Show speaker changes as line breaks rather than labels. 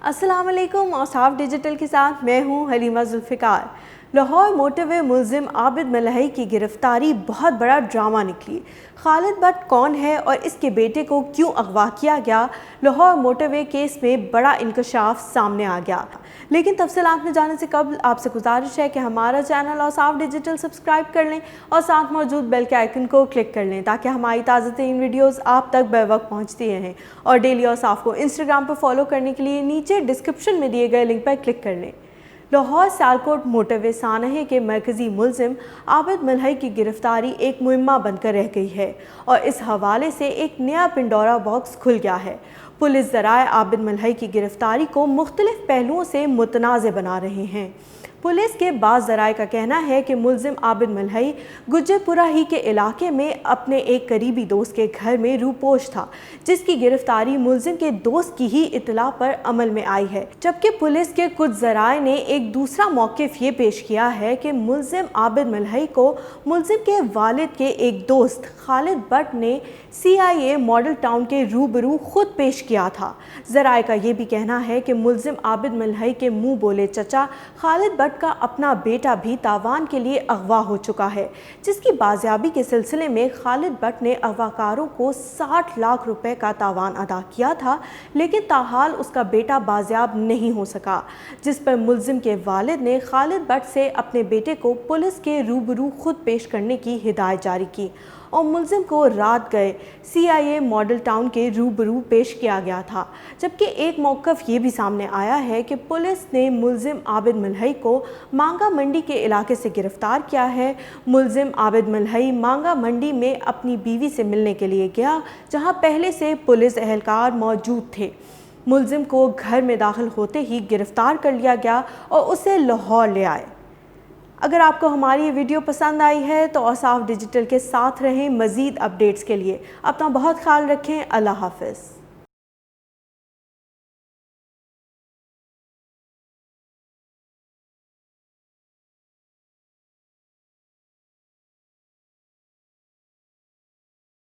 अस्सलाम वालेकुम। औसाफ डिजिटल के साथ मैं हूं हलीमा जुल्फ़िकार। लाहौर मोटरवे मुलजिम आबिद मलही की गिरफ्तारी बहुत बड़ा ड्रामा निकली। खालिद भट्ट कौन है और इसके बेटे को क्यों अगवा किया गया, लाहौर मोटरवे केस में बड़ा इंकशाफ सामने आ गया। लेकिन तफसीलात में जाने से कबल आपसे गुजारिश है कि हमारा चैनल औसाफ डिजिटल सब्सक्राइब कर लें और साथ मौजूद बेल के आइकन को क्लिक कर लें ताकि हमारी ताज़ा तरीन वीडियोज़ आप तक बर वक्त पहुँचती रहें। और डेली औसाफ को इंस्टाग्राम पर फॉलो करने के लिए नीचे डिस्क्रिप्शन में दिए गए लिंक पर क्लिक कर लें। लाहौर सियालकोट मोटरवे सानहे के मरकज़ी मुलजिम आबिद मलही की गिरफ्तारी एक मुहिम्मा बनकर रह गई है और इस हवाले से एक नया पिंडोरा बॉक्स खुल गया है। पुलिस ज़राए आबिद मलही की गिरफ्तारी को मुख्तलिफ पहलुओं से मुतनाज़ बना रहे हैं। पुलिस के बाज़ ज़राए का कहना है कि मुलजिम आबिद मलही गुज्जरपुरा ही के इलाके में अपने एक करीबी दोस्त के घर में रूपोश था, जिसकी गिरफ्तारी मुलजिम के दोस्त की ही इतला पर अमल में आई है। जबकि पुलिस के कुछ ज़राए ने एक दूसरा मौक़िफ़ ये पेश किया है कि मुलजिम आबिद मलही को मुलजिम के वालिद के एक दोस्त खालिद भट्ट ने CIA मॉडल टाउन के रूबरू खुद पेश किया था। ज़राए का ये भी कहना है कि मुलजिम आबिद मलही के मुँह बोले चचा खालिद भट्ट का अपना बेटा भी तावान के लिए अगवा हो चुका है, जिसकी बाजियाबी के सिलसिले में खालिद भट्ट ने अगवाकारों को 60 लाख रुपए का तावान अदा किया था, लेकिन ताहाल उसका बेटा बाजियाब नहीं हो सका, जिस पर मुलजिम के वालिद ने खालिद भट्ट से अपने बेटे को पुलिस के रूबरू खुद पेश करने की हिदायत जारी की और मुलजिम को रात गए CIA मॉडल टाउन के रूबरू पेश किया गया था। जबकि एक मौक़िफ़ ये भी सामने आया है कि पुलिस ने मुलजिम आबिद मलही को मांगा मंडी के इलाके से गिरफ्तार किया है। मुलजिम आबिद मलही मांगा मंडी में अपनी बीवी से मिलने के लिए गया, जहां पहले से पुलिस एहलकार मौजूद थे। मुलजिम को घर में दाखिल होते ही गिरफ्तार कर लिया गया और उसे लाहौर ले आए। अगर आपको हमारी ये वीडियो पसंद आई है तो औसाफ डिजिटल के साथ रहें। मज़ीद अपडेट्स के लिए अपना बहुत ख्याल रखें। अल्लाह हाफ़िज़।